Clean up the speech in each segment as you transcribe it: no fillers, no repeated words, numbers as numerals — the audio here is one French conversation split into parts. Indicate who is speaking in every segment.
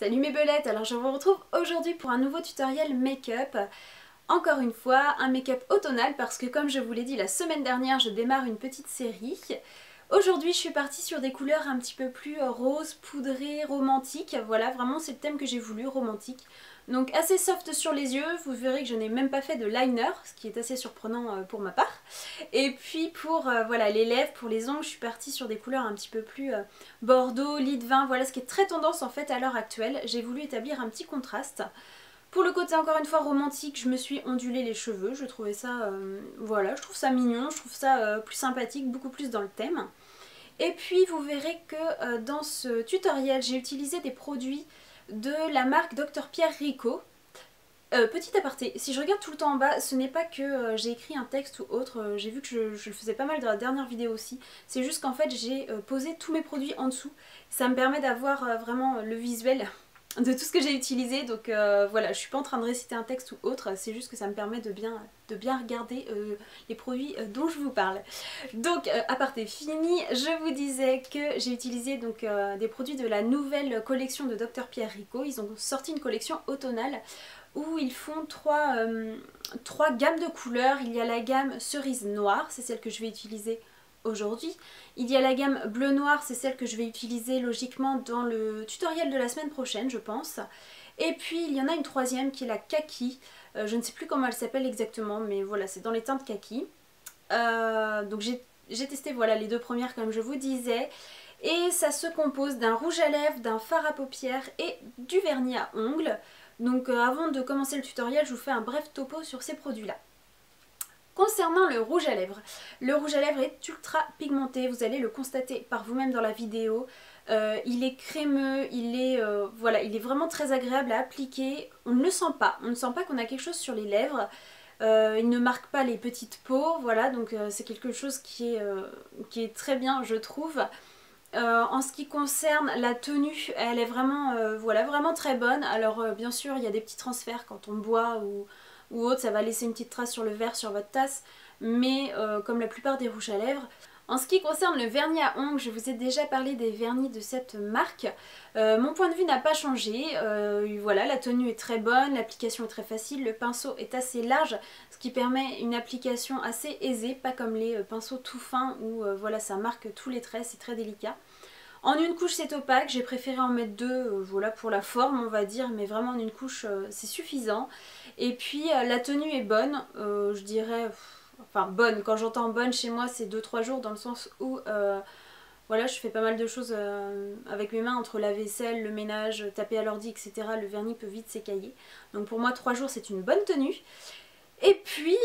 Speaker 1: Salut mes belettes, alors je vous retrouve aujourd'hui pour un nouveau tutoriel make-up. Encore une fois, un make-up automnal parce que comme je vous l'ai dit la semaine dernière, je démarre une petite série. Aujourd'hui je suis partie sur des couleurs un petit peu plus roses, poudrées, romantiques. Voilà, vraiment c'est le thème que j'ai voulu, romantique. Donc assez soft sur les yeux, vous verrez que je n'ai même pas fait de liner, ce qui est assez surprenant pour ma part. Et puis pour voilà, les lèvres, pour les ongles, je suis partie sur des couleurs un petit peu plus bordeaux, lit de vin, voilà ce qui est très tendance en fait à l'heure actuelle. J'ai voulu établir un petit contraste. Pour le côté encore une fois romantique, je me suis ondulé les cheveux, je trouvais ça, voilà, je trouve ça mignon, je trouve ça plus sympathique, beaucoup plus dans le thème. Et puis vous verrez que dans ce tutoriel, j'ai utilisé des produits de la marque Dr Pierre Rico. Petit aparté, si je regarde tout le temps en bas, ce n'est pas que j'ai écrit un texte ou autre, j'ai vu que je le faisais pas mal dans la dernière vidéo aussi, c'est juste qu'en fait j'ai posé tous mes produits en dessous, ça me permet d'avoir vraiment le visuel de tout ce que j'ai utilisé, donc voilà, je suis pas en train de réciter un texte ou autre, c'est juste que ça me permet de bien regarder les produits dont je vous parle. Donc aparté fini, je vous disais que j'ai utilisé donc des produits de la nouvelle collection de Dr Pierre Rico. Ils ont sorti une collection automnale où ils font trois gammes de couleurs. Il y a la gamme cerise noire, c'est celle que je vais utiliser aujourd'hui. Il y a la gamme bleu noir, c'est celle que je vais utiliser logiquement dans le tutoriel de la semaine prochaine je pense. Et puis il y en a une troisième qui est la kaki, je ne sais plus comment elle s'appelle exactement mais voilà c'est dans les teintes kaki. Donc j'ai testé voilà les deux premières comme je vous disais. Et ça se compose d'un rouge à lèvres, d'un fard à paupières et du vernis à ongles. Donc avant de commencer le tutoriel, je vous fais un bref topo sur ces produits-là. Concernant le rouge à lèvres est ultra pigmenté, vous allez le constater par vous-même dans la vidéo. Il est crémeux, voilà, il est vraiment très agréable à appliquer. On ne le sent pas, qu'on a quelque chose sur les lèvres. Il ne marque pas les petites peaux, voilà, donc c'est quelque chose qui est très bien je trouve. En ce qui concerne la tenue, elle est vraiment, voilà, vraiment très bonne. Alors bien sûr il y a des petits transferts quand on boit ou autre, ça va laisser une petite trace sur le verre, sur votre tasse, mais comme la plupart des rouges à lèvres. En ce qui concerne le vernis à ongles, je vous ai déjà parlé des vernis de cette marque. Mon point de vue n'a pas changé, voilà, la tenue est très bonne, l'application est très facile, le pinceau est assez large, ce qui permet une application assez aisée, pas comme les pinceaux tout fins où voilà, ça marque tous les traits, c'est très délicat. En une couche c'est opaque, j'ai préféré en mettre deux, voilà pour la forme on va dire, mais vraiment en une couche c'est suffisant. Et puis la tenue est bonne, je dirais, enfin bonne, quand j'entends bonne chez moi c'est 2-3 jours dans le sens où voilà je fais pas mal de choses avec mes mains entre la vaisselle, le ménage, taper à l'ordi etc. Le vernis peut vite s'écailler. Donc pour moi 3 jours c'est une bonne tenue. Et puis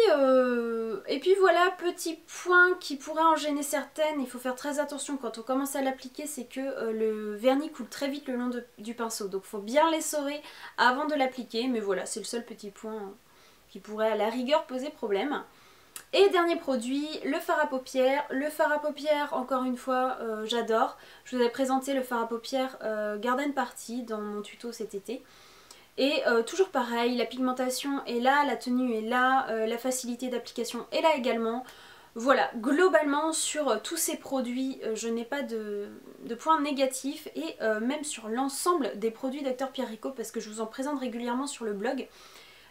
Speaker 1: voilà, petit point qui pourrait en gêner certaines, il faut faire très attention quand on commence à l'appliquer, c'est que le vernis coule très vite le long du pinceau. Donc il faut bien l'essorer avant de l'appliquer, mais voilà, c'est le seul petit point qui pourrait à la rigueur poser problème. Et dernier produit, le fard à paupières. Le fard à paupières, encore une fois, j'adore. Je vous avais présenté le fard à paupières Garden Party dans mon tuto cet été. Et toujours pareil, la pigmentation est là, la tenue est là, la facilité d'application est là également. Voilà, globalement sur tous ces produits, je n'ai pas de points négatifs et même sur l'ensemble des produits Dr Pierre Rico parce que je vous en présente régulièrement sur le blog,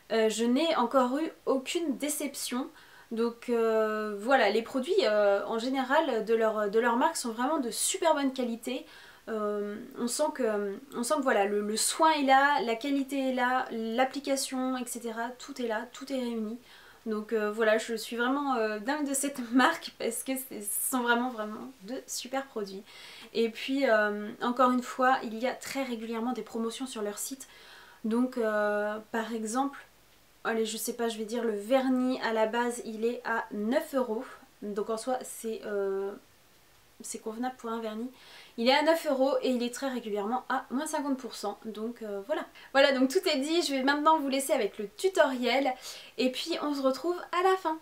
Speaker 1: je n'ai encore eu aucune déception. Donc voilà, les produits en général de leur marque sont vraiment de super bonne qualité. On sent que voilà, le soin est là, la qualité est là, l'application, etc. Tout est là, tout est réuni. Donc voilà, je suis vraiment dingue de cette marque parce que ce sont vraiment de super produits. Et puis encore une fois, il y a très régulièrement des promotions sur leur site. Donc par exemple, allez je sais pas, je vais dire le vernis à la base il est à 9 €. Donc en soi c'est convenable pour un vernis. Il est à 9 € et il est très régulièrement à moins 50%. Donc voilà. Voilà, donc tout est dit. Je vais maintenant vous laisser avec le tutoriel. Et puis on se retrouve à la fin.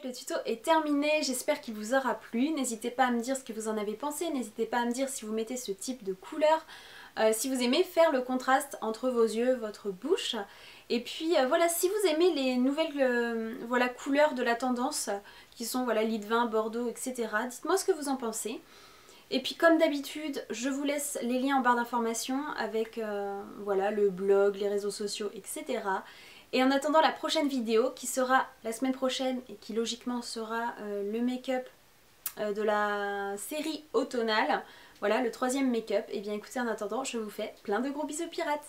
Speaker 1: fait le tuto est terminé, j'espère qu'il vous aura plu. N'hésitez pas à me dire ce que vous en avez pensé, n'hésitez pas à me dire si vous mettez ce type de couleur, si vous aimez faire le contraste entre vos yeux, votre bouche. Et puis voilà, si vous aimez les nouvelles voilà, couleurs de la tendance, qui sont voilà, lit de vin, bordeaux, etc. Dites-moi ce que vous en pensez. Et puis comme d'habitude, je vous laisse les liens en barre d'informations avec voilà, le blog, les réseaux sociaux, etc. Et en attendant la prochaine vidéo qui sera la semaine prochaine et qui logiquement sera le make-up de la série automnale, voilà le 3e make-up, et bien écoutez, en attendant je vous fais plein de gros bisous pirates.